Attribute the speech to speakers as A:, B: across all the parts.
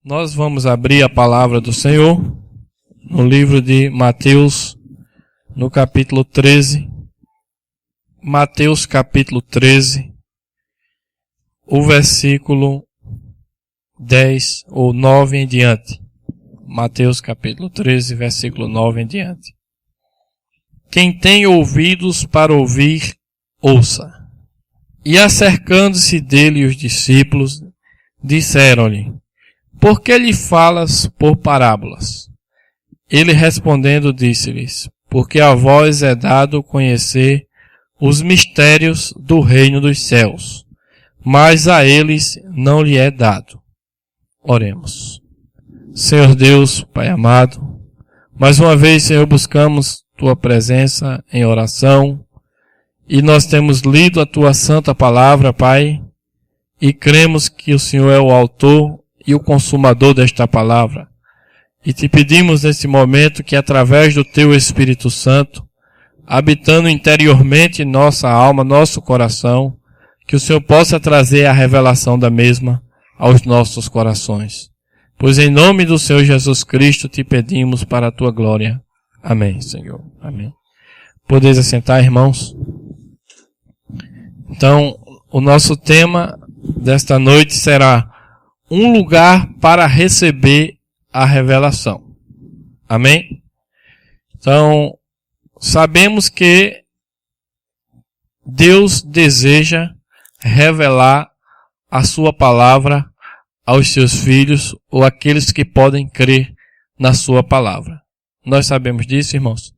A: Nós vamos abrir a palavra do Senhor no livro de Mateus, no capítulo 13. Mateus capítulo 13, o versículo 10 ou 9 em diante. Mateus capítulo 13, versículo 9 em diante. Quem tem ouvidos para ouvir, ouça. E acercando-se dele os discípulos, disseram-lhe: por que lhe falas por parábolas? Ele respondendo disse-lhes: porque a vós é dado conhecer os mistérios do reino dos céus, mas a eles não lhe é dado. Oremos. Senhor Deus, Pai amado, mais uma vez, Senhor, buscamos Tua presença em oração, e nós temos lido a Tua santa palavra, Pai, e cremos que o Senhor é o autor e o consumador desta palavra. E te pedimos nesse momento que através do Teu Espírito Santo, habitando interiormente nossa alma, nosso coração, que o Senhor possa trazer a revelação da mesma aos nossos corações. Pois em nome do Senhor Jesus Cristo te pedimos para a Tua glória. Amém, Senhor. Amém. Podeis assentar, irmãos? Então, o nosso tema desta noite será um lugar para receber a revelação. Amém? Então, sabemos que Deus deseja revelar a sua palavra aos seus filhos ou aqueles que podem crer na sua palavra. Nós sabemos disso, irmãos?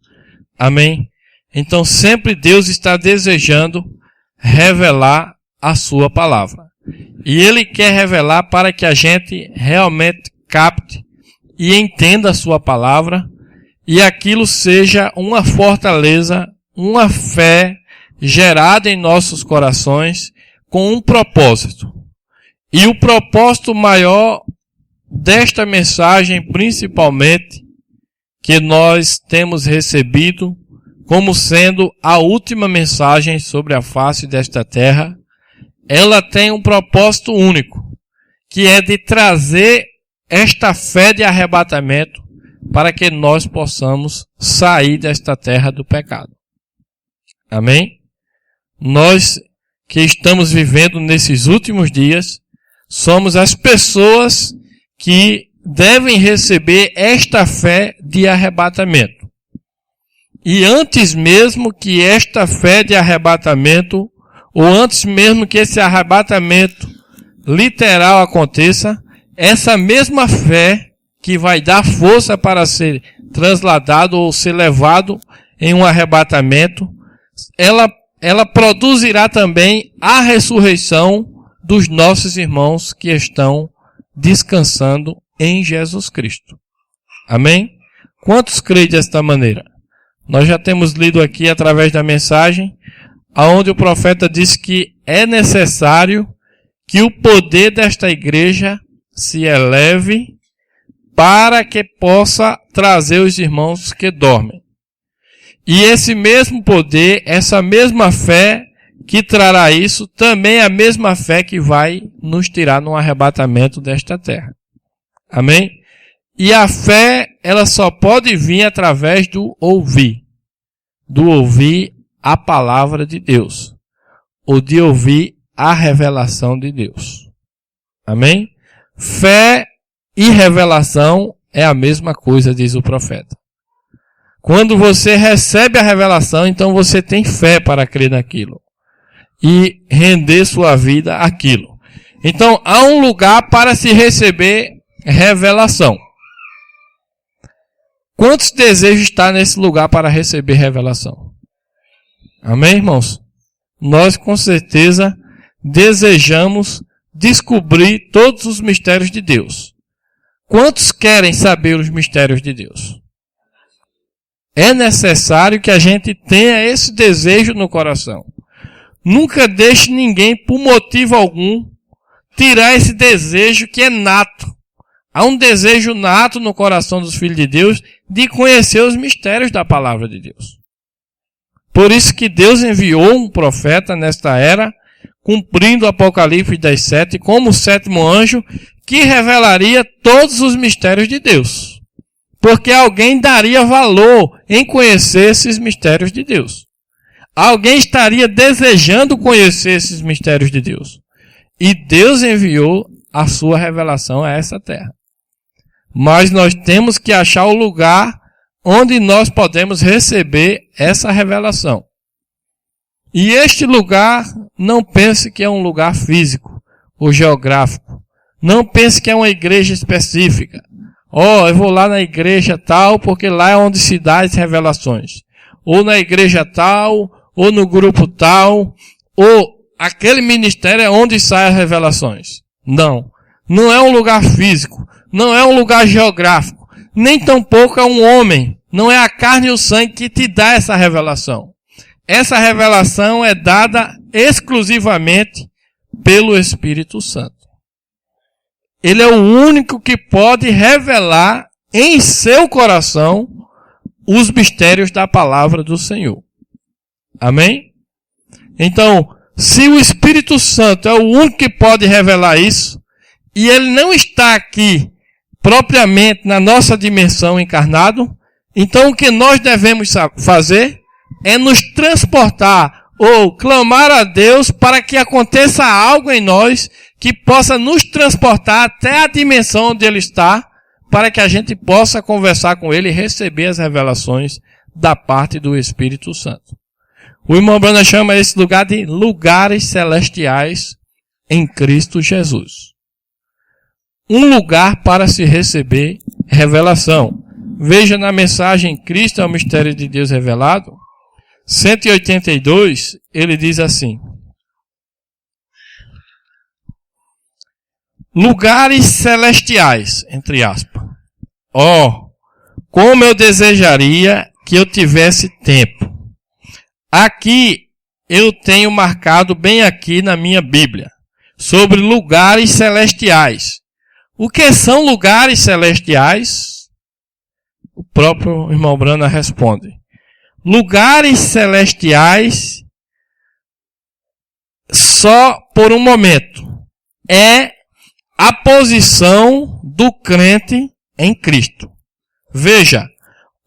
A: Amém? Então, sempre Deus está desejando revelar a sua palavra. E Ele quer revelar para que a gente realmente capte e entenda a sua palavra e aquilo seja uma fortaleza, uma fé gerada em nossos corações com um propósito. E o propósito maior desta mensagem, principalmente, que nós temos recebido como sendo a última mensagem sobre a face desta terra, ela tem um propósito único, que é de trazer esta fé de arrebatamento para que nós possamos sair desta terra do pecado. Amém? Nós que estamos vivendo nesses últimos dias, somos as pessoas que devem receber esta fé de arrebatamento. E antes mesmo que esta fé de arrebatamento, ou antes mesmo que esse arrebatamento literal aconteça, essa mesma fé que vai dar força para ser trasladado ou ser levado em um arrebatamento, ela produzirá também a ressurreição dos nossos irmãos que estão descansando em Jesus Cristo. Amém? Quantos creem desta maneira? Nós já temos lido aqui através da mensagem, onde o profeta diz que é necessário que o poder desta igreja se eleve para que possa trazer os irmãos que dormem. E esse mesmo poder, essa mesma fé que trará isso, também é a mesma fé que vai nos tirar no arrebatamento desta terra. Amém? E a fé, ela só pode vir através do ouvir a palavra de Deus, ou de ouvir a revelação de Deus. Amém? Fé e revelação é a mesma coisa, diz o profeta. Quando você recebe a revelação, então você tem fé para crer naquilo e render sua vida àquilo. Então, há um lugar para se receber revelação. Quantos desejos está nesse lugar para receber revelação? Amém, irmãos? Nós, com certeza, desejamos descobrir todos os mistérios de Deus. Quantos querem saber os mistérios de Deus? É necessário que a gente tenha esse desejo no coração. Nunca deixe ninguém, por motivo algum, tirar esse desejo que é nato. Há um desejo nato no coração dos filhos de Deus de conhecer os mistérios da palavra de Deus. Por isso que Deus enviou um profeta nesta era, cumprindo o Apocalipse 17, como o sétimo anjo, que revelaria todos os mistérios de Deus. Porque alguém daria valor em conhecer esses mistérios de Deus. Alguém estaria desejando conhecer esses mistérios de Deus. E Deus enviou a sua revelação a essa terra. Mas nós temos que achar o lugar onde nós podemos receber essa revelação. E este lugar, não pense que é um lugar físico ou geográfico. Não pense que é uma igreja específica. Eu vou lá na igreja tal, porque lá é onde se dá as revelações. Ou na igreja tal, ou no grupo tal, ou aquele ministério é onde saem as revelações. Não. Não é um lugar físico. Não é um lugar geográfico. Nem tampouco é um homem. Não é a carne e o sangue que te dá essa revelação. Essa revelação é dada exclusivamente pelo Espírito Santo. Ele é o único que pode revelar em seu coração os mistérios da palavra do Senhor. Amém? Então, se o Espírito Santo é o único que pode revelar isso, e ele não está aqui propriamente na nossa dimensão encarnado, então o que nós devemos fazer é nos transportar ou clamar a Deus para que aconteça algo em nós que possa nos transportar até a dimensão onde Ele está, para que a gente possa conversar com Ele e receber as revelações da parte do Espírito Santo. O irmão Branham chama esse lugar de lugares celestiais em Cristo Jesus. Um lugar para se receber revelação. Veja na mensagem Cristo é o mistério de Deus revelado, 182, ele diz assim: lugares celestiais, entre aspas. Como eu desejaria que eu tivesse tempo. Aqui eu tenho marcado bem aqui na minha Bíblia, sobre lugares celestiais. O que são lugares celestiais? O próprio irmão Branham responde: lugares celestiais, só por um momento, é a posição do crente em Cristo. Veja,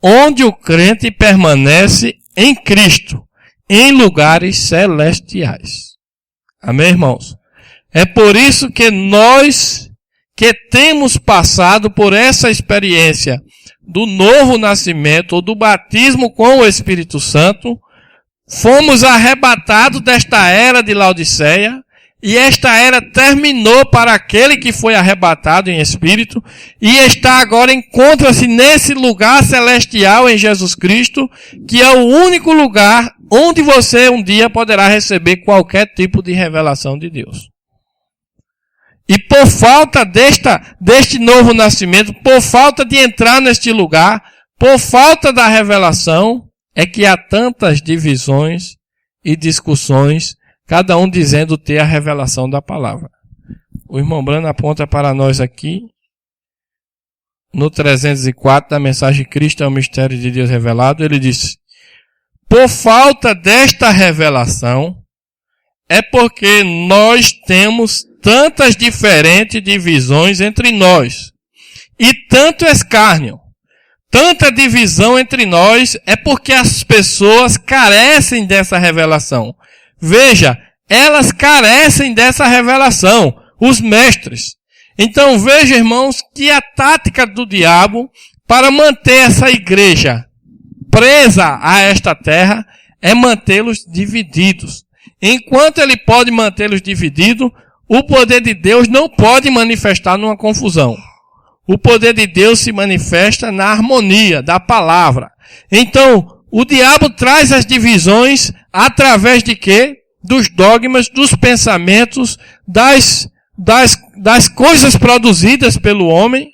A: onde o crente permanece em Cristo, em lugares celestiais. Amém, irmãos? É por isso que nós, que temos passado por essa experiência do novo nascimento, ou do batismo com o Espírito Santo, fomos arrebatados desta era de Laodiceia, e esta era terminou para aquele que foi arrebatado em espírito, e está agora, encontra-se nesse lugar celestial em Jesus Cristo, que é o único lugar onde você um dia poderá receber qualquer tipo de revelação de Deus. E por falta deste novo nascimento, por falta de entrar neste lugar, por falta da revelação, é que há tantas divisões e discussões, cada um dizendo ter a revelação da palavra. O irmão Branham aponta para nós aqui, no 304 da mensagem Cristo é o mistério de Deus revelado, ele diz: por falta desta revelação, é porque nós temos tantas diferentes divisões entre nós, e tanto escárnio, tanta divisão entre nós, é porque as pessoas carecem dessa revelação. Veja, elas carecem dessa revelação, os mestres. Então veja, irmãos, que a tática do diabo para manter essa igreja presa a esta terra é mantê-los divididos. Enquanto ele pode mantê-los divididos, o poder de Deus não pode manifestar numa confusão. O poder de Deus se manifesta na harmonia da palavra. Então, o diabo traz as divisões através de quê? Dos dogmas, dos pensamentos, das coisas produzidas pelo homem,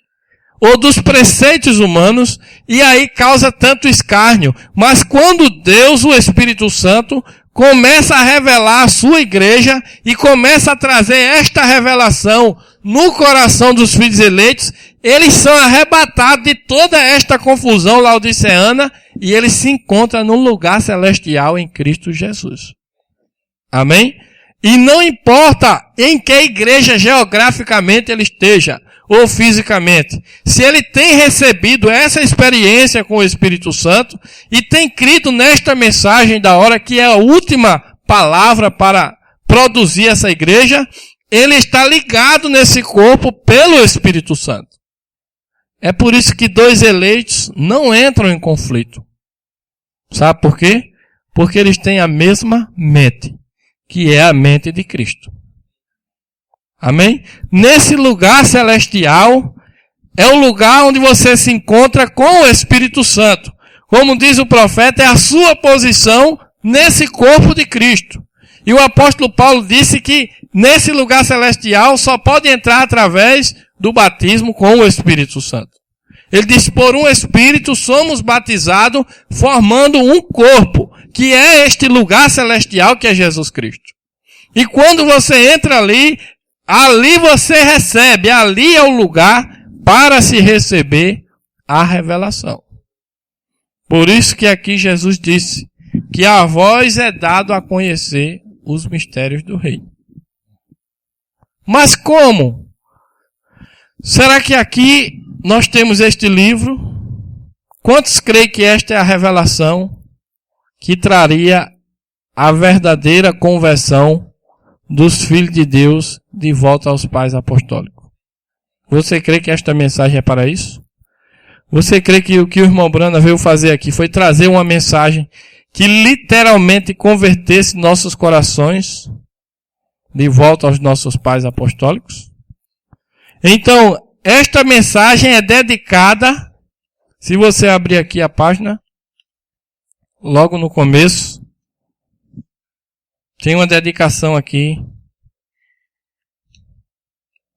A: ou dos preceitos humanos, e aí causa tanto escárnio. Mas quando Deus, o Espírito Santo, começa a revelar a sua igreja e começa a trazer esta revelação no coração dos filhos eleitos, eles são arrebatados de toda esta confusão laodiceana e eles se encontram num lugar celestial em Cristo Jesus. Amém? E não importa em que igreja geograficamente ele esteja, ou fisicamente, se ele tem recebido essa experiência com o Espírito Santo e tem crido nesta mensagem da hora, que é a última palavra para produzir essa igreja, ele está ligado nesse corpo pelo Espírito Santo. É por isso que dois eleitos não entram em conflito. Sabe por quê? Porque eles têm a mesma mente, que é a mente de Cristo. Amém? Nesse lugar celestial, é o lugar onde você se encontra com o Espírito Santo. Como diz o profeta, é a sua posição nesse corpo de Cristo. E o apóstolo Paulo disse que nesse lugar celestial só pode entrar através do batismo com o Espírito Santo. Ele disse, por um Espírito somos batizados, formando um corpo, que é este lugar celestial que é Jesus Cristo. E quando você entra ali você recebe, ali é o lugar para se receber a revelação. Por isso que aqui Jesus disse que a vós é dado a conhecer os mistérios do reino. Mas como? Será que aqui nós temos este livro? Quantos creem que esta é a revelação que traria a verdadeira conversão dos filhos de Deus de volta aos pais apostólicos? Você crê que esta mensagem é para isso? Você crê que o que o irmão Brana veio fazer aqui foi trazer uma mensagem que literalmente convertesse nossos corações de volta aos nossos pais apostólicos? Então, esta mensagem é dedicada, se você abrir aqui a página, logo no começo, tem uma dedicação aqui.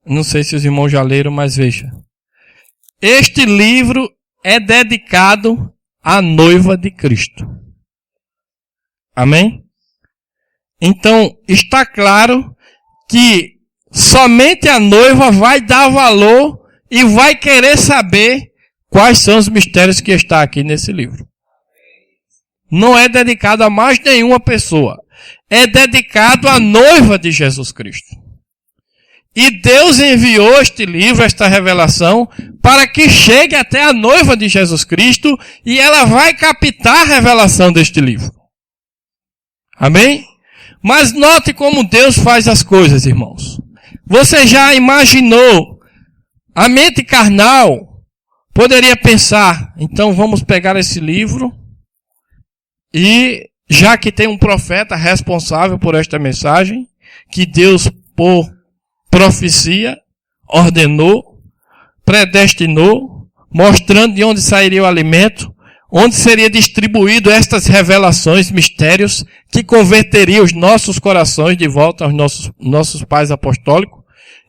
A: Não sei se os irmãos já leram, mas veja. Este livro é dedicado à noiva de Cristo. Amém? Então, está claro que somente a noiva vai dar valor e vai querer saber quais são os mistérios que está aqui nesse livro. Não é dedicado a mais nenhuma pessoa. É dedicado à noiva de Jesus Cristo. E Deus enviou este livro, esta revelação, para que chegue até a noiva de Jesus Cristo e ela vai captar a revelação deste livro. Amém? Mas note como Deus faz as coisas, irmãos. Você já imaginou, a mente carnal poderia pensar, então vamos pegar esse livro e, já que tem um profeta responsável por esta mensagem, que Deus, por profecia, ordenou, predestinou, mostrando de onde sairia o alimento, onde seria distribuído estas revelações, mistérios, que converteriam os nossos corações de volta aos nossos pais apostólicos.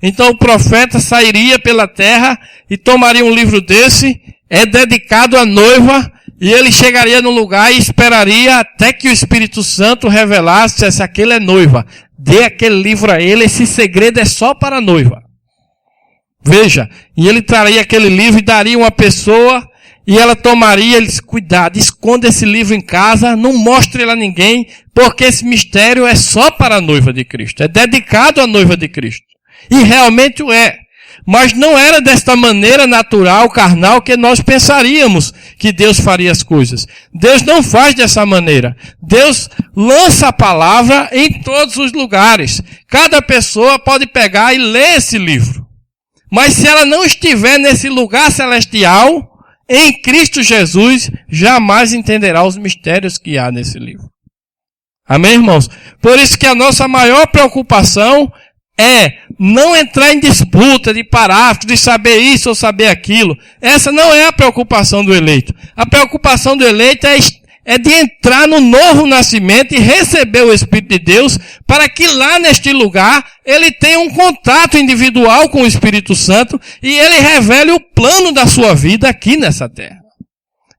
A: Então o profeta sairia pela terra e tomaria um livro desse, é dedicado à noiva, e ele chegaria no lugar e esperaria até que o Espírito Santo revelasse se aquele é noiva. Dê aquele livro a ele, esse segredo é só para a noiva. Veja, e ele traria aquele livro e daria uma pessoa, e ela tomaria, ele disse, cuidado, esconda esse livro em casa, não mostre ele a ninguém, porque esse mistério é só para a noiva de Cristo, é dedicado à noiva de Cristo. E realmente o é. Mas não era desta maneira natural, carnal, que nós pensaríamos que Deus faria as coisas. Deus não faz dessa maneira. Deus lança a palavra em todos os lugares. Cada pessoa pode pegar e ler esse livro. Mas se ela não estiver nesse lugar celestial, em Cristo Jesus, jamais entenderá os mistérios que há nesse livro. Amém, irmãos? Por isso que a nossa maior preocupação é não entrar em disputa de parágrafos, de saber isso ou saber aquilo. Essa não é a preocupação do eleito. A preocupação do eleito é de entrar no novo nascimento e receber o Espírito de Deus, para que lá neste lugar ele tenha um contato individual com o Espírito Santo e ele revele o plano da sua vida aqui nessa terra.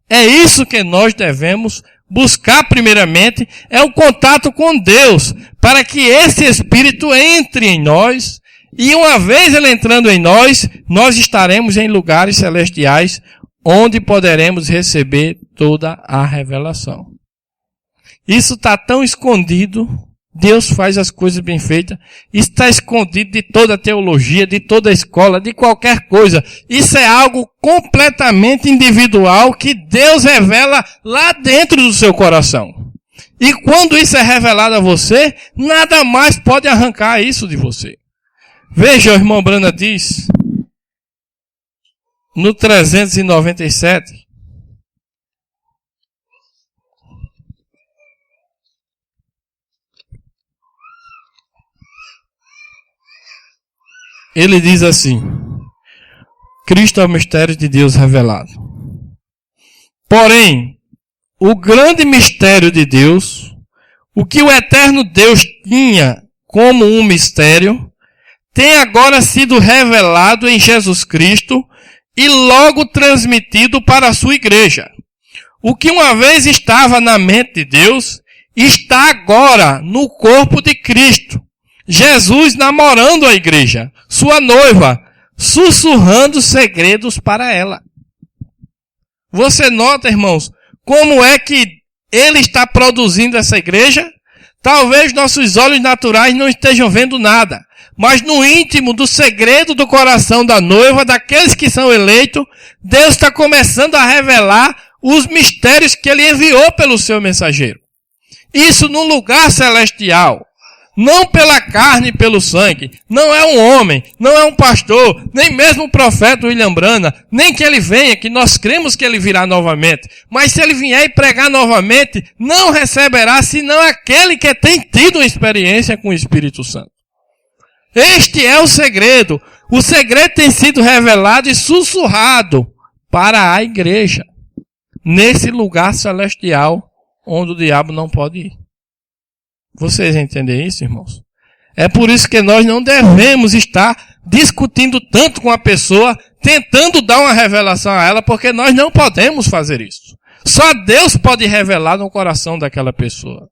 A: É isso que nós devemos buscar primeiramente, é o contato com Deus, para que esse Espírito entre em nós, e uma vez ele entrando em nós, nós estaremos em lugares celestiais, onde poderemos receber toda a revelação. Isso está tão escondido Deus faz as coisas bem feitas. Está escondido de toda a teologia, de toda a escola, de qualquer coisa. Isso é algo completamente individual que Deus revela lá dentro do seu coração. E quando isso é revelado a você, nada mais pode arrancar isso de você. Veja, o irmão Brana diz, no 397, ele diz assim: Cristo é o mistério de Deus revelado. Porém, o grande mistério de Deus, o que o eterno Deus tinha como um mistério, tem agora sido revelado em Jesus Cristo e logo transmitido para a sua igreja. O que uma vez estava na mente de Deus, está agora no corpo de Cristo. Jesus namorando a igreja, sua noiva, sussurrando segredos para ela. Você nota, irmãos, como é que ele está produzindo essa igreja? Talvez nossos olhos naturais não estejam vendo nada, mas no íntimo do segredo do coração da noiva, daqueles que são eleitos, Deus está começando a revelar os mistérios que ele enviou pelo seu mensageiro. Isso num lugar celestial. Não pela carne e pelo sangue. Não é um homem, não é um pastor, nem mesmo o profeta William Brana, nem que ele venha, que nós cremos que ele virá novamente. Mas se ele vier e pregar novamente, não receberá senão aquele que tem tido uma experiência com o Espírito Santo. Este é o segredo. O segredo tem sido revelado e sussurrado para a igreja. Nesse lugar celestial, onde o diabo não pode ir. Vocês entendem isso, irmãos? É por isso que nós não devemos estar discutindo tanto com a pessoa, tentando dar uma revelação a ela, porque nós não podemos fazer isso. Só Deus pode revelar no coração daquela pessoa.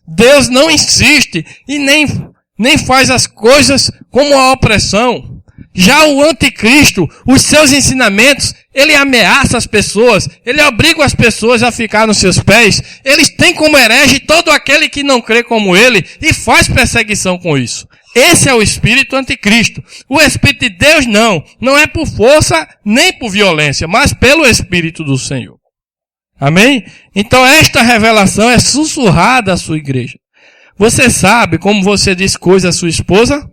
A: Deus não insiste e nem faz as coisas como a opressão. Já o anticristo, os seus ensinamentos, ele ameaça as pessoas, ele obriga as pessoas a ficar nos seus pés, eles têm como herege todo aquele que não crê como ele e faz perseguição com isso. Esse é o espírito anticristo. O espírito de Deus não é por força nem por violência, mas pelo Espírito do Senhor. Amém? Então esta revelação é sussurrada à sua igreja. Você sabe como você diz coisa à sua esposa?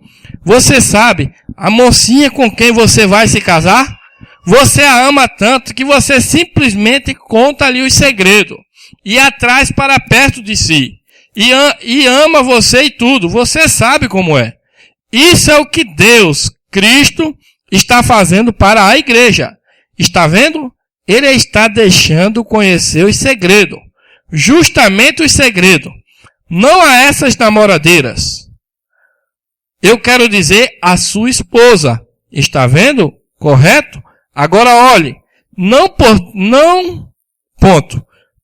A: Você sabe a mocinha com quem você vai se casar? Você a ama tanto que você simplesmente conta-lhe os segredos e a traz para perto de si. E ama você e tudo. Você sabe como é. Isso é o que Deus, Cristo, está fazendo para a igreja. Está vendo? Ele está deixando conhecer os segredos. Justamente os segredos. Não a essas namoradeiras. Eu quero dizer a sua esposa. Está vendo? Correto? Agora olhe.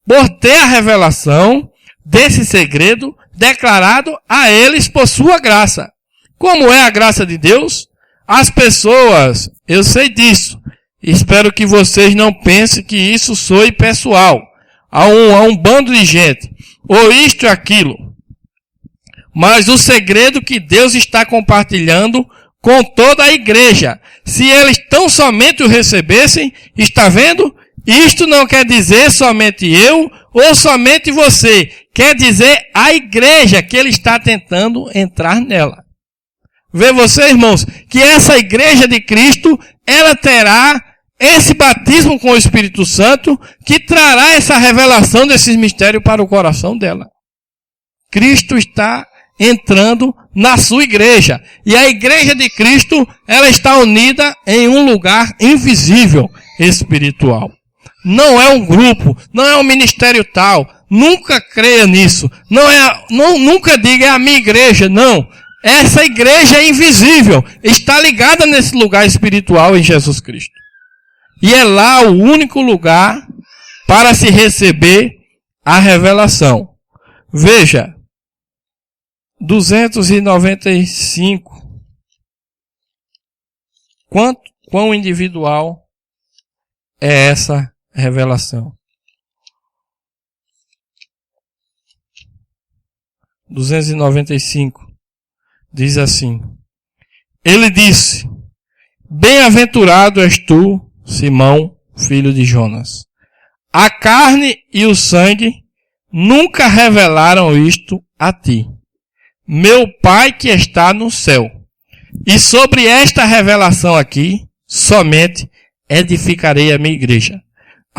A: Por ter a revelação desse segredo declarado a eles por sua graça. Como é a graça de Deus? As pessoas, eu sei disso. Espero que vocês não pensem que isso soe pessoal. A um bando de gente. Ou isto e aquilo. Mas o segredo que Deus está compartilhando com toda a igreja. Se eles tão somente o recebessem, está vendo? Isto não quer dizer somente eu ou somente você. Quer dizer a igreja que ele está tentando entrar nela. Vê você, irmãos, que essa igreja de Cristo, ela terá esse batismo com o Espírito Santo que trará essa revelação desses mistérios para o coração dela. Cristo está entrando na sua igreja. E a igreja de Cristo, ela está unida em um lugar invisível espiritual. Não é um grupo, não é um ministério tal. Nunca creia nisso. Nunca diga é a minha igreja, não. Essa igreja é invisível. Está ligada nesse lugar espiritual em Jesus Cristo. E é lá o único lugar para se receber a revelação. Veja, 295. Quão individual é essa revelação? 295, diz assim: Ele disse: Bem-aventurado és tu, Simão, filho de Jonas. A carne e o sangue nunca revelaram isto a ti, meu Pai que está no céu. E sobre esta revelação aqui, somente edificarei a minha igreja.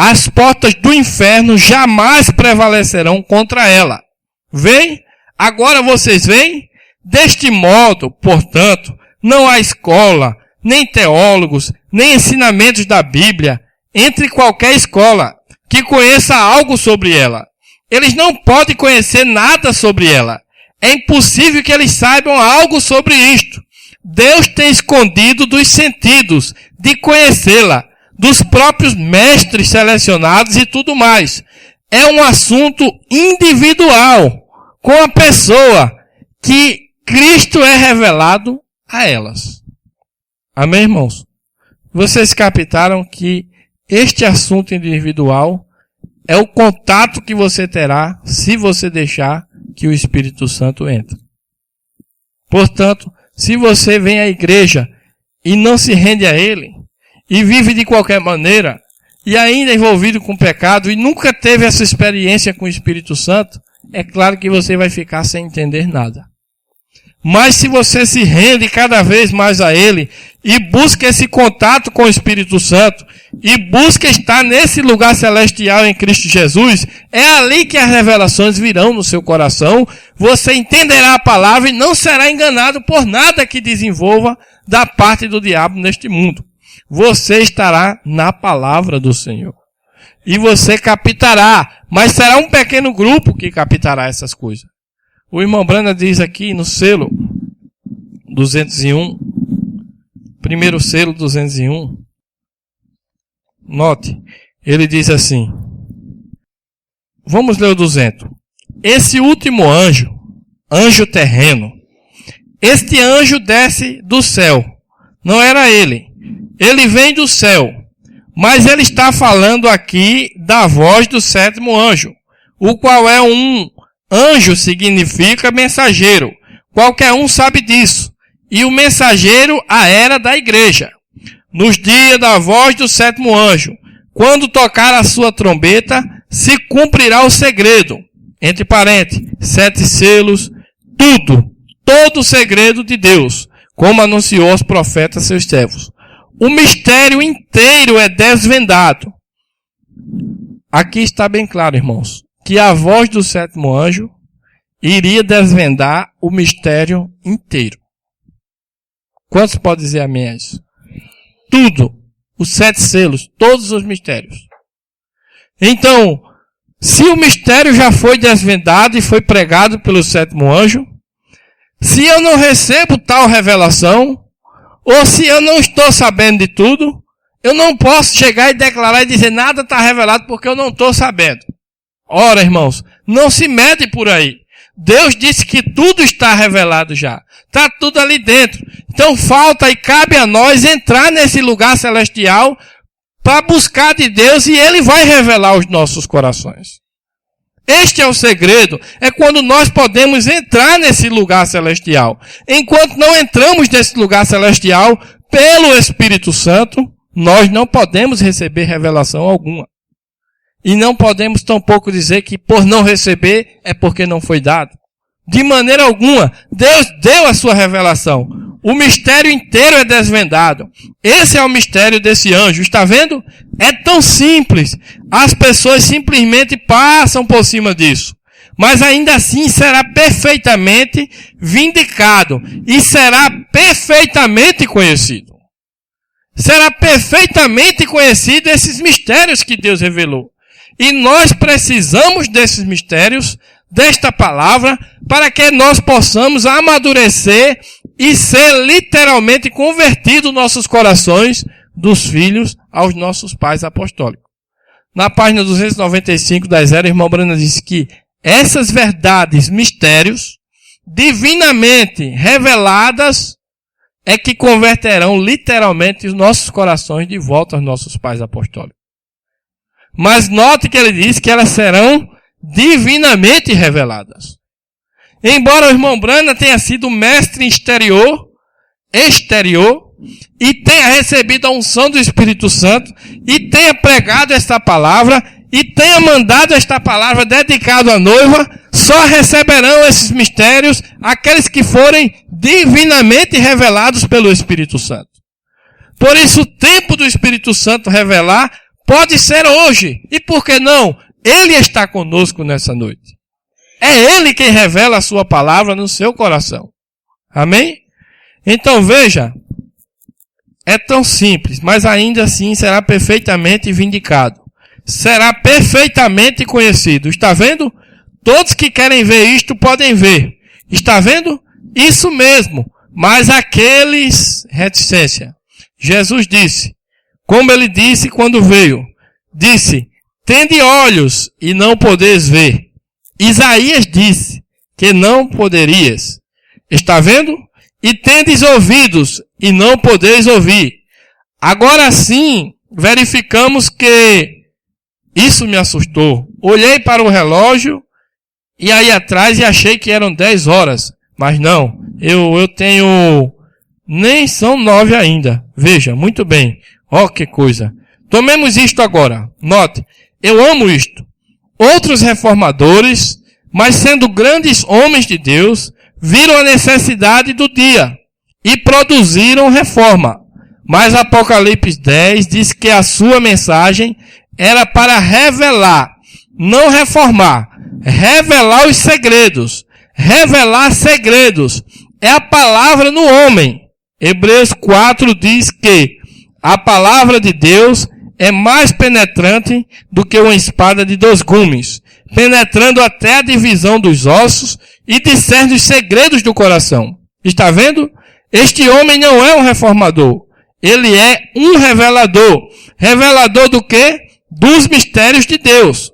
A: As portas do inferno jamais prevalecerão contra ela. Vem? Agora vocês veem? Deste modo, portanto, não há escola, nem teólogos, nem ensinamentos da Bíblia, entre qualquer escola, que conheça algo sobre ela. Eles não podem conhecer nada sobre ela. É impossível que eles saibam algo sobre isto. Deus tem escondido dos sentidos de conhecê-la, dos próprios mestres selecionados e tudo mais. É um assunto individual, com a pessoa que Cristo é revelado a elas. Amém, irmãos? Vocês captaram que este assunto individual é o contato que você terá se você deixar que o Espírito Santo entre. Portanto, se você vem à igreja e não se rende a Ele, e vive de qualquer maneira, e ainda é envolvido com pecado, e nunca teve essa experiência com o Espírito Santo, é claro que você vai ficar sem entender nada. Mas se você se rende cada vez mais a Ele, e busca esse contato com o Espírito Santo, e busca estar nesse lugar celestial em Cristo Jesus, é ali que as revelações virão no seu coração, você entenderá a palavra e não será enganado por nada que desenvolva da parte do diabo neste mundo. Você estará na palavra do Senhor. E você captará, mas será um pequeno grupo que captará essas coisas. O irmão Brana diz aqui no selo 201, primeiro selo 201, note, ele diz assim, vamos ler o 200. Esse último anjo, anjo terreno, este anjo desce do céu, não era ele vem do céu, mas ele está falando aqui da voz do sétimo anjo, o qual é um anjo, significa mensageiro, qualquer um sabe disso, e o mensageiro a era da igreja. Nos dias da voz do sétimo anjo, quando tocar a sua trombeta, se cumprirá o segredo, entre parênteses, 7 selos, todo o segredo de Deus, como anunciou aos profetas seus servos. O mistério inteiro é desvendado. Aqui está bem claro, irmãos, que a voz do sétimo anjo iria desvendar o mistério inteiro. Quantos podem dizer amém a isso? Tudo, os 7 selos, todos os mistérios. Então, se o mistério já foi desvendado e foi pregado pelo sétimo anjo, se eu não recebo tal revelação, ou se eu não estou sabendo de tudo, eu não posso chegar e declarar e dizer nada está revelado porque eu não estou sabendo. Ora, irmãos, não se mede por aí. Deus disse que tudo está revelado já. Está tudo ali dentro. Então falta e cabe a nós entrar nesse lugar celestial para buscar de Deus e Ele vai revelar os nossos corações. Este é o segredo. É quando nós podemos entrar nesse lugar celestial. Enquanto não entramos nesse lugar celestial, pelo Espírito Santo, nós não podemos receber revelação alguma. E não podemos tampouco dizer que por não receber é porque não foi dado. De maneira alguma, Deus deu a sua revelação. O mistério inteiro é desvendado. Esse é o mistério desse anjo. Está vendo? É tão simples. As pessoas simplesmente passam por cima disso. Mas ainda assim será perfeitamente vindicado. E será perfeitamente conhecido. Será perfeitamente conhecido esses mistérios que Deus revelou. E nós precisamos desses mistérios, desta palavra, para que nós possamos amadurecer e ser literalmente convertidos nossos corações dos filhos aos nossos pais apostólicos. Na página 295 da Zero, o irmão Brana diz que essas verdades, mistérios, divinamente reveladas, é que converterão literalmente os nossos corações de volta aos nossos pais apostólicos. Mas note que ele diz que elas serão divinamente reveladas. Embora o irmão Branham tenha sido mestre exterior, e tenha recebido a unção do Espírito Santo, e tenha pregado esta palavra, e tenha mandado esta palavra dedicada à noiva, só receberão esses mistérios aqueles que forem divinamente revelados pelo Espírito Santo. Por isso, o tempo do Espírito Santo revelar pode ser hoje. E por que não? Ele está conosco nessa noite. É Ele quem revela a sua palavra no seu coração. Amém? Então veja, é tão simples, mas ainda assim será perfeitamente vindicado. Será perfeitamente conhecido. Está vendo? Todos que querem ver isto podem ver. Está vendo? Isso mesmo. Mas aqueles, reticência. Jesus disse, como ele disse quando veio, disse, tende olhos e não podeis ver. Isaías disse que não poderias. Está vendo? E tendes ouvidos e não podeis ouvir. Agora sim, verificamos que isso me assustou. Olhei para o relógio e aí atrás e achei que eram 10 horas. Mas não, eu tenho... Nem são 9 ainda. Veja, muito bem. Ó, que coisa. Tomemos isto agora. Note, eu amo isto. Outros reformadores, mas sendo grandes homens de Deus, viram a necessidade do dia e produziram reforma. Mas Apocalipse 10 diz que a sua mensagem era para revelar, não reformar, revelar os segredos. Revelar segredos. É a palavra no homem. Hebreus 4 diz que a palavra de Deus é mais penetrante do que uma espada de 2 gumes, penetrando até a divisão dos ossos e discerne os segredos do coração. Está vendo? Este homem não é um reformador. Ele é um revelador. Revelador do quê? Dos mistérios de Deus.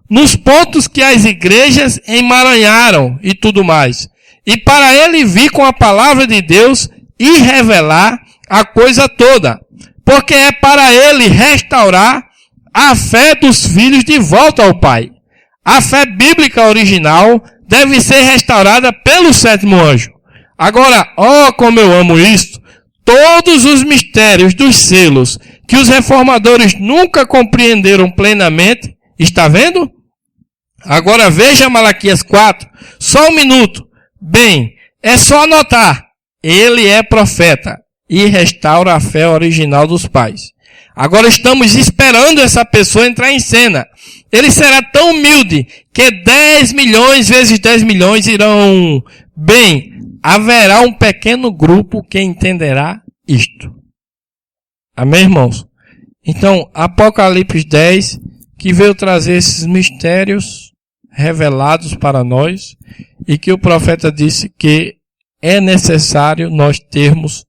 A: Nos pontos que as igrejas emaranharam e tudo mais. E para ele vir com a palavra de Deus e revelar a coisa toda. Porque é para ele restaurar a fé dos filhos de volta ao Pai. A fé bíblica original deve ser restaurada pelo 7º anjo. Agora, como eu amo isto, todos os mistérios dos selos que os reformadores nunca compreenderam plenamente, está vendo? Agora veja Malaquias 4, só um minuto. Bem, é só anotar. Ele é profeta e restaura a fé original dos pais. Agora estamos esperando essa pessoa entrar em cena. Ele será tão humilde que 10 milhões vezes 10 milhões irão... Bem, haverá um pequeno grupo que entenderá isto. Amém, irmãos? Então, Apocalipse 10, que veio trazer esses mistérios revelados para nós, e que o profeta disse que é necessário nós termos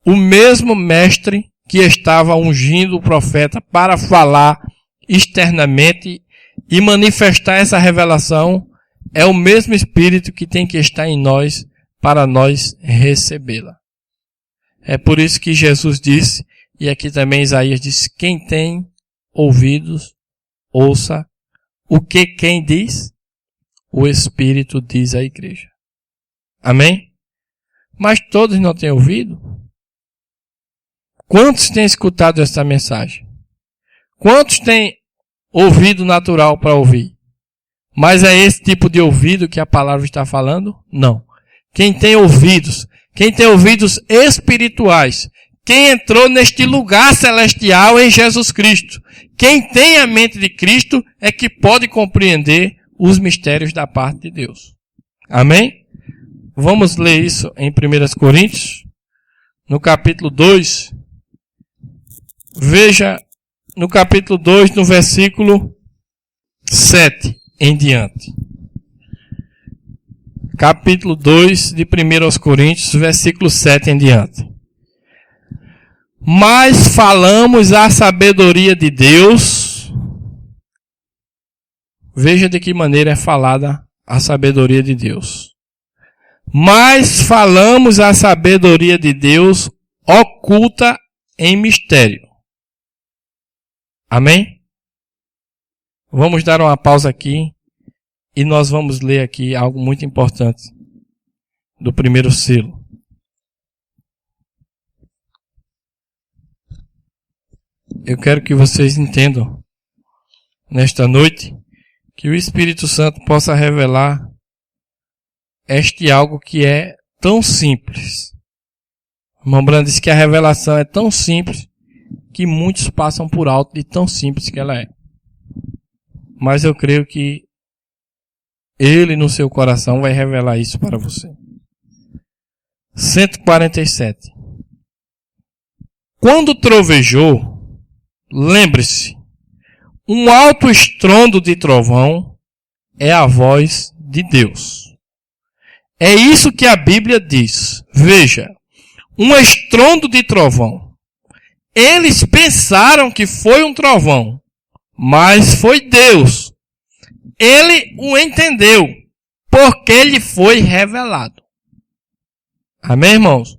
A: o mesmo mestre que estava ungindo o profeta para falar externamente e manifestar essa revelação, é o mesmo Espírito que tem que estar em nós para nós recebê-la. É por isso que Jesus disse, e aqui também Isaías disse, quem tem ouvidos, ouça o que quem diz? O Espírito diz à igreja. Amém? Mas todos não têm ouvido? Quantos têm escutado esta mensagem? Quantos têm ouvido natural para ouvir? Mas é esse tipo de ouvido que a palavra está falando? Não. Quem tem ouvidos espirituais, quem entrou neste lugar celestial em Jesus Cristo, quem tem a mente de Cristo é que pode compreender os mistérios da parte de Deus. Amém? Vamos ler isso em 1 Coríntios, no capítulo 2. Veja, no capítulo 2, no versículo 7 em diante. Capítulo 2 de 1 Coríntios, versículo 7 em diante. Mas falamos a sabedoria de Deus. Veja de que maneira é falada a sabedoria de Deus. Mas falamos a sabedoria de Deus oculta em mistério. Amém? Vamos dar uma pausa aqui e nós vamos ler aqui algo muito importante. do primeiro selo. Eu quero que vocês entendam, nesta noite, que o Espírito Santo possa revelar este algo que é tão simples. O irmão Brando disse que a revelação é tão simples que muitos passam por alto de tão simples que ela é. Mas eu creio que Ele no seu coração vai revelar isso para você. 147. Quando trovejou, lembre-se, um alto estrondo de trovão é a voz de Deus. É isso que a Bíblia diz. Veja, um estrondo de trovão. Eles pensaram que foi um trovão, mas foi Deus. Ele o entendeu, porque lhe foi revelado. Amém, irmãos?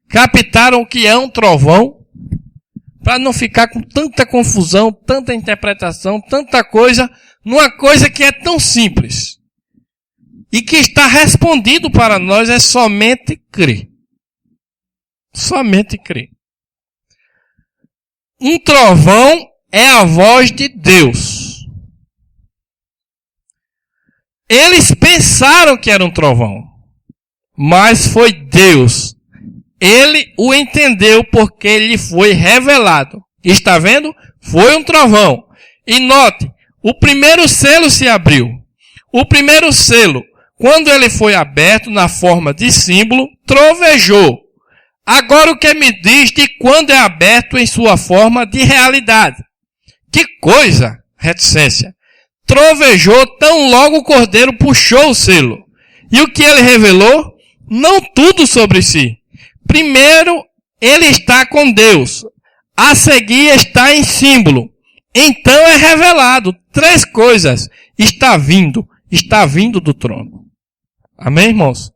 A: Captaram o que é um trovão? Para não ficar com tanta confusão, tanta interpretação, tanta coisa, numa coisa que é tão simples. E que está respondido para nós é somente crer. Somente crer. Um trovão é a voz de Deus. Eles pensaram que era um trovão, mas foi Deus. Ele o entendeu porque lhe foi revelado. Está vendo? Foi um trovão. E note, o primeiro selo se abriu. O primeiro selo, quando ele foi aberto na forma de símbolo, trovejou. Agora o que me diz de quando é aberto em sua forma de realidade? Que coisa, reticência. Trovejou tão logo o cordeiro puxou o selo. E o que ele revelou? Não tudo sobre si. Primeiro, ele está com Deus. A seguir está em símbolo. Então é revelado 3 coisas. Está vindo do trono. Amém, irmãos?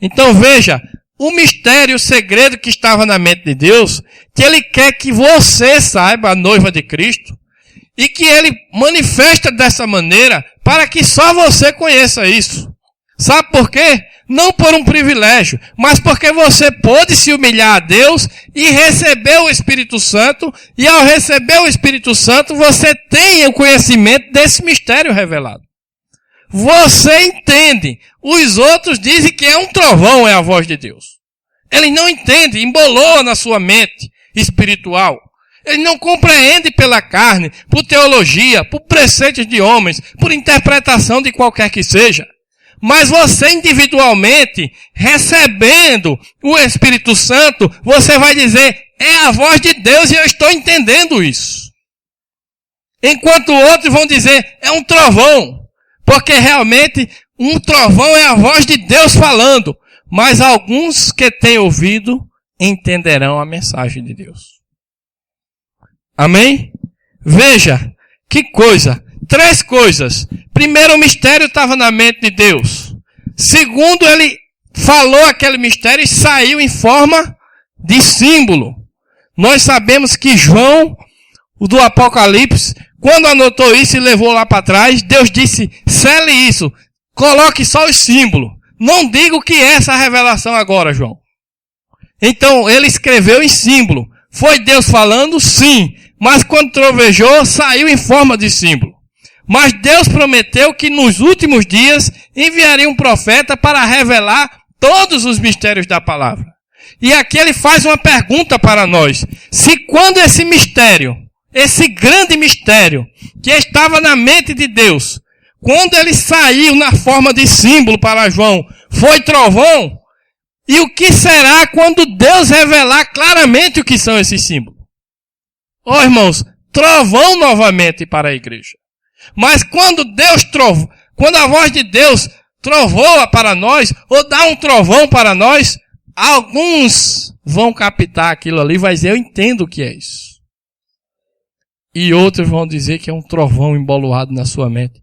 A: Então veja, o mistério, o segredo que estava na mente de Deus, que Ele quer que você saiba, a noiva de Cristo, e que Ele manifesta dessa maneira para que só você conheça isso. Sabe por quê? Não por um privilégio, mas porque você pôde se humilhar a Deus e receber o Espírito Santo, e ao receber o Espírito Santo, você tem o conhecimento desse mistério revelado. Você entende. Os outros dizem que é um trovão, é a voz de Deus. Ele não entende, embolou na sua mente espiritual. Ele não compreende pela carne, por teologia, por preceitos de homens, por interpretação de qualquer que seja. Mas você individualmente, recebendo o Espírito Santo, você vai dizer, é a voz de Deus e eu estou entendendo isso. Enquanto outros vão dizer, é um trovão. Porque realmente um trovão é a voz de Deus falando. Mas alguns que têm ouvido entenderão a mensagem de Deus. Amém? Veja, que coisa. 3 coisas. Primeiro, o mistério estava na mente de Deus. Segundo, ele falou aquele mistério e saiu em forma de símbolo. Nós sabemos que João, o do Apocalipse, quando anotou isso e levou lá para trás, Deus disse, sele isso, coloque só os símbolos. Não diga o que é essa revelação agora, João. Então, ele escreveu em símbolo. Foi Deus falando? Sim. Mas quando trovejou, saiu em forma de símbolo. Mas Deus prometeu que nos últimos dias enviaria um profeta para revelar todos os mistérios da palavra. E aqui ele faz uma pergunta para nós. Se quando esse mistério, esse grande mistério que estava na mente de Deus, quando ele saiu na forma de símbolo para João, foi trovão, e o que será quando Deus revelar claramente o que são esses símbolos? Oh, irmãos, trovão novamente para a igreja. Mas quando quando a voz de Deus trovoa para nós, ou dá um trovão para nós, alguns vão captar aquilo ali e vai dizer, eu entendo o que é isso. E outros vão dizer que é um trovão emboloado na sua mente.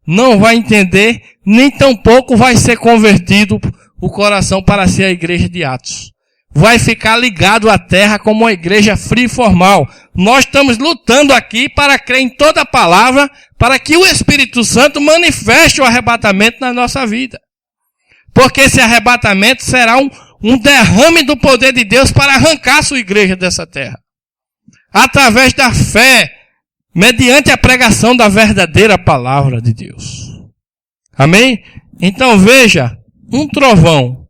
A: Não vai entender, nem tampouco vai ser convertido o coração para ser a igreja de Atos. Vai ficar ligado à terra como uma igreja fria e formal. Nós estamos lutando aqui para crer em toda a palavra, para que o Espírito Santo manifeste o arrebatamento na nossa vida. Porque esse arrebatamento será um derrame do poder de Deus para arrancar a sua igreja dessa terra. Através da fé, mediante a pregação da verdadeira palavra de Deus. Amém? Então veja, um trovão.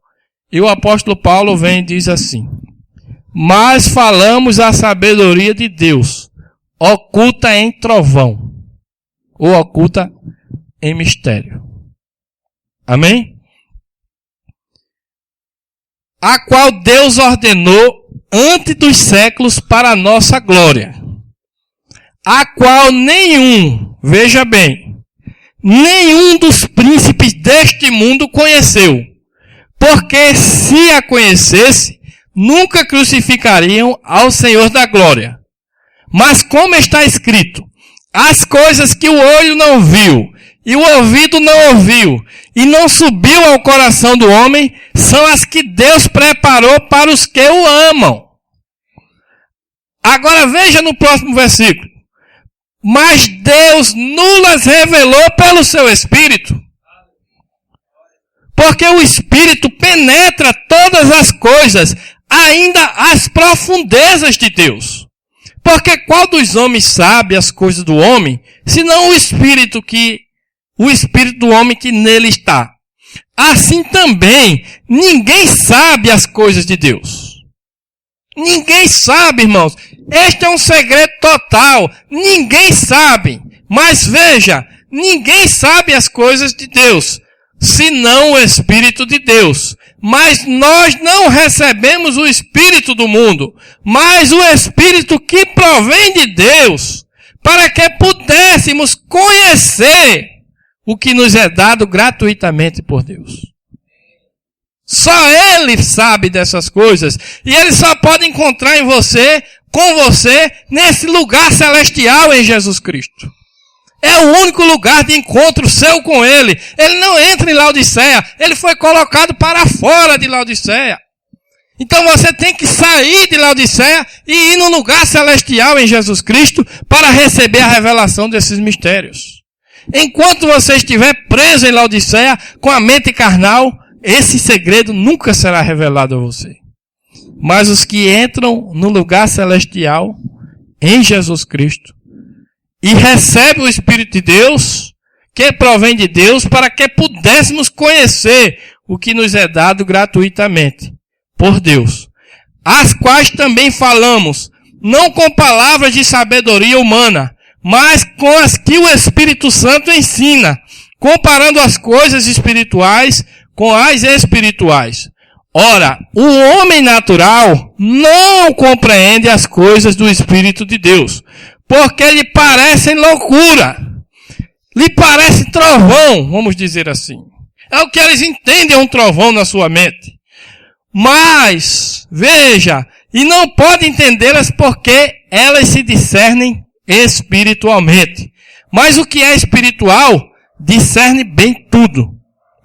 A: E o apóstolo Paulo vem e diz assim: mas falamos a sabedoria de Deus, oculta em trovão, ou oculta em mistério. Amém? A qual Deus ordenou antes dos séculos para a nossa glória. A qual veja bem, nenhum dos príncipes deste mundo conheceu. Porque se a conhecesse, nunca crucificariam ao Senhor da glória. Mas como está escrito, as coisas que o olho não viu, e o ouvido não ouviu, e não subiu ao coração do homem, são as que Deus preparou para os que o amam. Agora veja no próximo versículo. Mas Deus nulas revelou pelo seu Espírito. Porque o Espírito penetra todas as coisas, ainda as profundezas de Deus. Porque qual dos homens sabe as coisas do homem, senão o Espírito do homem que nele está? Assim também, ninguém sabe as coisas de Deus. Ninguém sabe, irmãos. Este é um segredo total. Ninguém sabe. Mas veja, ninguém sabe as coisas de Deus, senão o Espírito de Deus. Mas nós não recebemos o Espírito do mundo, mas o Espírito que provém de Deus, para que pudéssemos conhecer o que nos é dado gratuitamente por Deus. Só Ele sabe dessas coisas, e Ele só pode encontrar em você, com você, nesse lugar celestial em Jesus Cristo. É o único lugar de encontro seu com Ele. Ele não entra em Laodiceia. Ele foi colocado para fora de Laodiceia. Então você tem que sair de Laodiceia e ir no lugar celestial em Jesus Cristo para receber a revelação desses mistérios. Enquanto você estiver preso em Laodiceia com a mente carnal, esse segredo nunca será revelado a você. Mas os que entram no lugar celestial em Jesus Cristo e recebem o Espírito de Deus, que provém de Deus, para que pudéssemos conhecer o que nos é dado gratuitamente por Deus. As quais também falamos, não com palavras de sabedoria humana, mas com as que o Espírito Santo ensina, comparando as coisas espirituais com as espirituais. Ora, o homem natural não compreende as coisas do Espírito de Deus, porque lhe parecem loucura, lhe parece trovão, vamos dizer assim. É o que eles entendem, um trovão na sua mente. Mas, veja, e não pode entendê-las porque elas se discernem espiritualmente. Mas o que é espiritual, discerne bem tudo,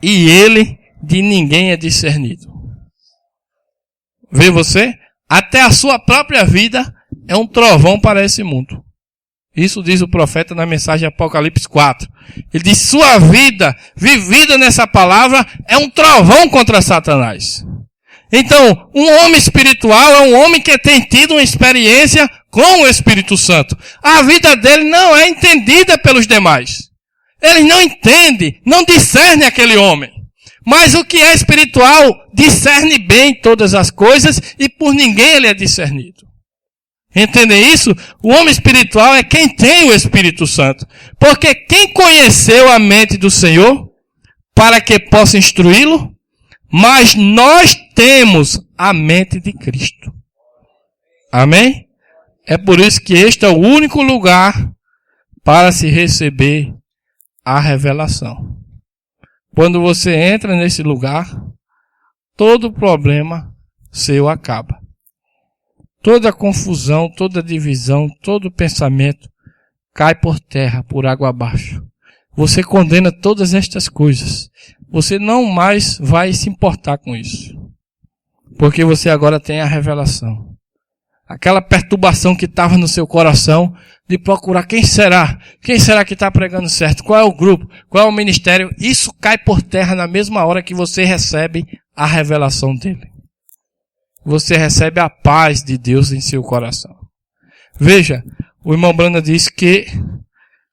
A: e ele de ninguém é discernido. Vê você? Até a sua própria vida é um trovão para esse mundo. Isso diz o profeta na mensagem de Apocalipse 4. Ele diz, sua vida, vivida nessa palavra, é um trovão contra Satanás. Então, um homem espiritual é um homem que tem tido uma experiência com o Espírito Santo. A vida dele não é entendida pelos demais. Ele não entende, não discerne aquele homem. Mas o que é espiritual discerne bem todas as coisas e por ninguém ele é discernido. Entendem isso? O homem espiritual é quem tem o Espírito Santo. Porque quem conheceu a mente do Senhor para que possa instruí-lo? Mas nós temos a mente de Cristo. Amém? É por isso que este é o único lugar para se receber a revelação. Quando você entra nesse lugar, todo problema seu acaba. Toda confusão, toda divisão, todo pensamento cai por terra, por água abaixo. Você condena todas estas coisas. Você não mais vai se importar com isso. Porque você agora tem a revelação. aquela perturbação que estava no seu coração, de procurar quem será que está pregando certo, qual é o grupo, qual é o ministério, isso cai por terra na mesma hora que você recebe a revelação dele. Você recebe a paz de Deus em seu coração. Veja, o irmão Branda diz que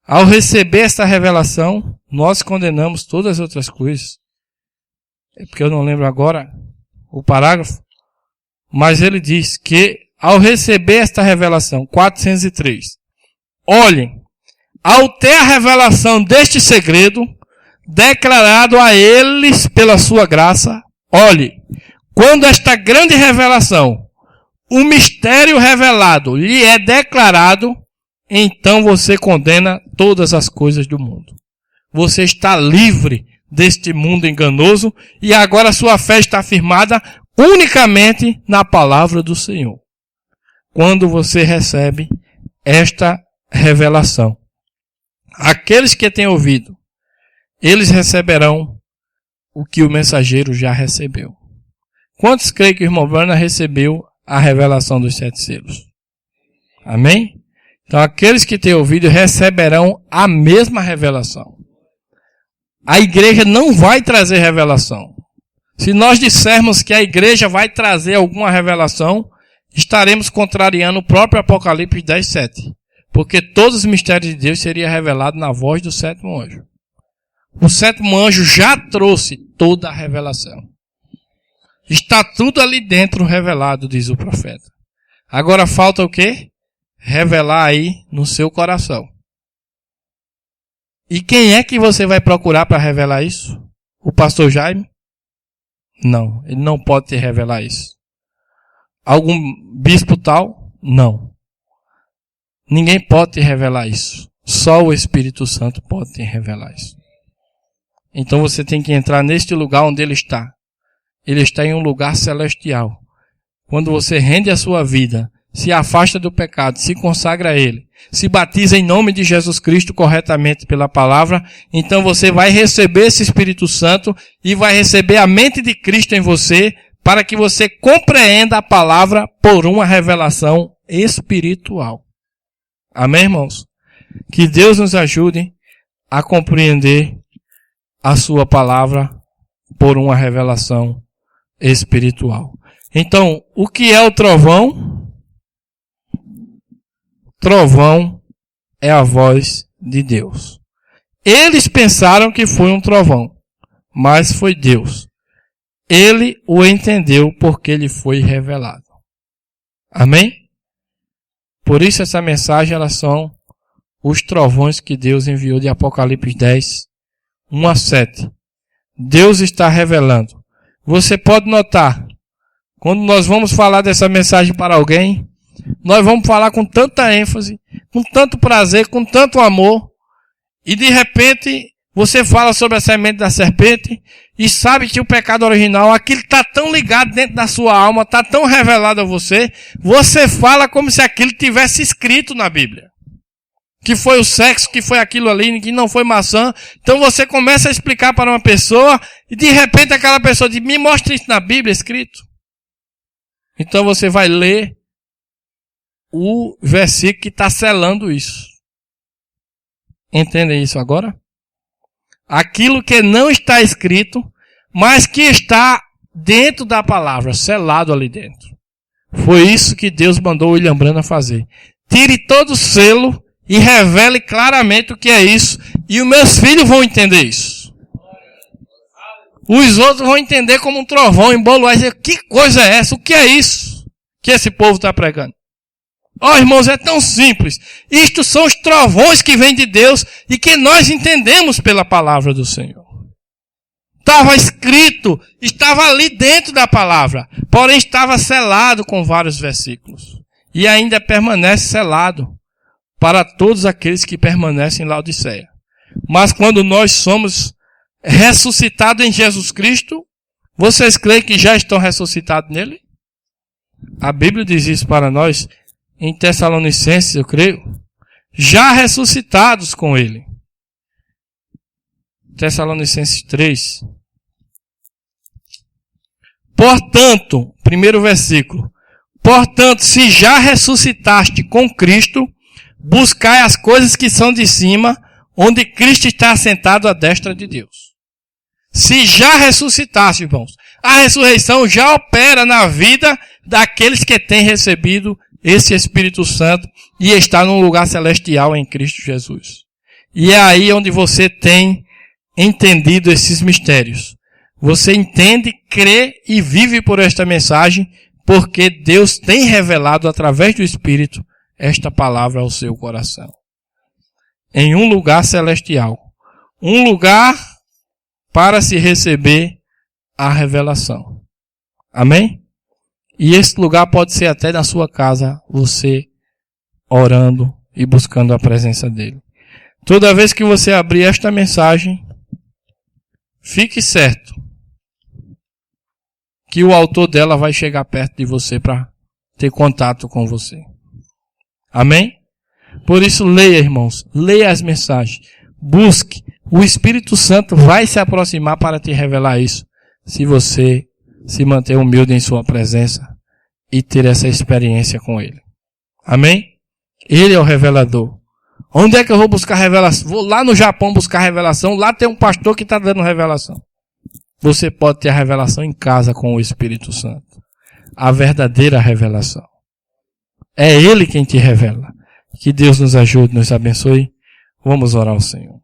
A: ao receber esta revelação, nós condenamos todas as outras coisas. É porque eu não lembro agora o parágrafo, mas ele diz que ao receber esta revelação, 403, olhem, ao ter a revelação deste segredo, declarado a eles pela sua graça, olhe, quando esta grande revelação, o mistério revelado, lhe é declarado, então você condena todas as coisas do mundo. Você está livre deste mundo enganoso e agora sua fé está firmada unicamente na palavra do Senhor. Quando você recebe esta revelação, aqueles que têm ouvido, eles receberão o que o mensageiro já recebeu. Quantos creem que o irmão Branham recebeu a revelação dos 7 selos? Amém? Então aqueles que têm ouvido receberão a mesma revelação. A igreja não vai trazer revelação. Se nós dissermos que a igreja vai trazer alguma revelação, estaremos contrariando o próprio Apocalipse 10:7. Porque todos os mistérios de Deus seriam revelados na voz do 7º anjo. O 7º anjo já trouxe toda a revelação. Está tudo ali dentro revelado, diz o profeta. Agora falta o quê? Revelar aí no seu coração. E quem é que você vai procurar para revelar isso? O pastor Jaime? Não, ele não pode te revelar isso. Algum bispo tal? Não. Ninguém pode te revelar isso. Só o Espírito Santo pode te revelar isso. Então você tem que entrar neste lugar onde ele está. Ele está em um lugar celestial. Quando você rende a sua vida, se afasta do pecado, se consagra a ele, se batiza em nome de Jesus Cristo corretamente pela palavra, então você vai receber esse Espírito Santo e vai receber a mente de Cristo em você para que você compreenda a palavra por uma revelação espiritual. Amém, irmãos? Que Deus nos ajude a compreender a sua palavra por uma revelação espiritual. Então, o que é o trovão? Trovão é a voz de Deus. Eles pensaram que foi um trovão, mas foi Deus. Ele o entendeu porque lhe foi revelado. Amém? Por isso essa mensagem, elas são os trovões que Deus enviou de Apocalipse 10, 1-7. Deus está revelando. Você pode notar, quando nós vamos falar dessa mensagem para alguém, nós vamos falar com tanta ênfase, com tanto prazer, com tanto amor, e de repente você fala sobre a semente da serpente e sabe que o pecado original, aquilo está tão ligado dentro da sua alma, está tão revelado a você, você fala como se aquilo tivesse escrito na Bíblia. Que foi o sexo, que foi aquilo ali, que não foi maçã. Então você começa a explicar para uma pessoa e de repente aquela pessoa diz, me mostra isso na Bíblia escrito. Então você vai ler o versículo que está selando isso. Entendem isso agora? Aquilo que não está escrito, mas que está dentro da palavra, selado ali dentro. Foi isso que Deus mandou o William Branham fazer. Tire todo o selo e revele claramente o que é isso. E os meus filhos vão entender isso. Os outros vão entender como um trovão em bolo. Vai dizer, que coisa é essa? O que é isso que esse povo está pregando? Ó, irmãos, é tão simples. Isto são os trovões que vêm de Deus e que nós entendemos pela palavra do Senhor. Estava escrito, estava ali dentro da palavra, porém estava selado com vários versículos. E ainda permanece selado para todos aqueles que permanecem em Laodiceia. Mas quando nós somos ressuscitados em Jesus Cristo, vocês creem que já estão ressuscitados nele? A Bíblia diz isso para nós em Tessalonicenses, eu creio, já ressuscitados com ele. Tessalonicenses 3. Portanto, primeiro versículo, Portanto, se já ressuscitaste com Cristo, buscai as coisas que são de cima, onde Cristo está assentado à destra de Deus. Se já ressuscitaste, irmãos, a ressurreição já opera na vida daqueles que têm recebido esse Espírito Santo e está num lugar celestial em Cristo Jesus. E é aí onde você tem entendido esses mistérios. Você entende, crê e vive por esta mensagem, porque Deus tem revelado através do Espírito esta palavra ao seu coração. Em um lugar celestial. Um lugar para se receber a revelação. Amém? E esse lugar pode ser até na sua casa, você orando e buscando a presença dele. Toda vez que você abrir esta mensagem, fique certo que o autor dela vai chegar perto de você para ter contato com você. Amém? Por isso, leia, irmãos. Leia as mensagens. Busque. O Espírito Santo vai se aproximar para te revelar isso, se você se manter humilde em sua presença e ter essa experiência com ele. Amém? Ele é o revelador. Onde é que eu vou buscar revelação? Vou lá no Japão buscar revelação. Lá tem um pastor que está dando revelação. Você pode ter a revelação em casa com o Espírito Santo. A verdadeira revelação. É Ele quem te revela. Que Deus nos ajude, nos abençoe. Vamos orar ao Senhor.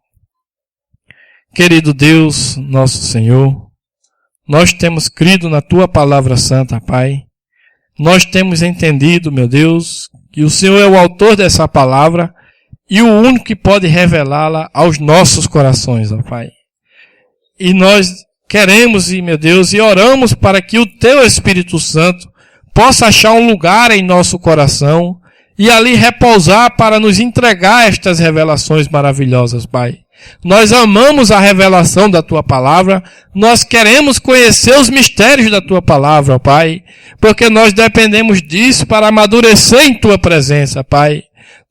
A: Querido Deus, nosso Senhor, nós temos crido na Tua palavra santa, Pai. Nós temos entendido, meu Deus, que o Senhor é o autor dessa palavra e o único que pode revelá-la aos nossos corações, ó Pai. E nós queremos, meu Deus, e oramos para que o Teu Espírito Santo possa achar um lugar em nosso coração e ali repousar para nos entregar estas revelações maravilhosas, Pai. Nós amamos a revelação da Tua palavra, nós queremos conhecer os mistérios da Tua palavra, Pai, porque nós dependemos disso para amadurecer em Tua presença, Pai.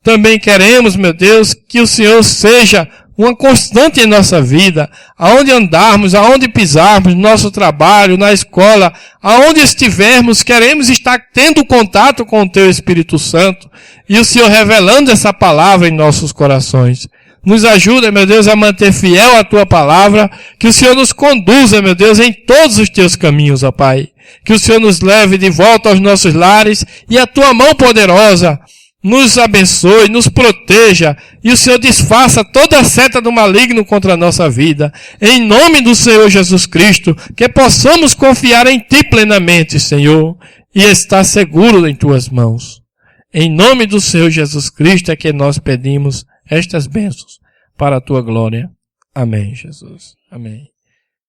A: Também queremos, meu Deus, que o Senhor seja uma constante em nossa vida, aonde andarmos, aonde pisarmos, no nosso trabalho, na escola, aonde estivermos, queremos estar tendo contato com o Teu Espírito Santo e o Senhor revelando essa palavra em nossos corações. Nos ajuda, meu Deus, a manter fiel a Tua palavra, que o Senhor nos conduza, meu Deus, em todos os Teus caminhos, ó Pai. Que o Senhor nos leve de volta aos nossos lares e a Tua mão poderosa nos abençoe, nos proteja e o Senhor desfaça toda a seta do maligno contra a nossa vida. Em nome do Senhor Jesus Cristo, que possamos confiar em Ti plenamente, Senhor, e estar seguro em Tuas mãos. Em nome do Senhor Jesus Cristo é que nós pedimos estas bênçãos para a Tua glória. Amém, Jesus. Amém.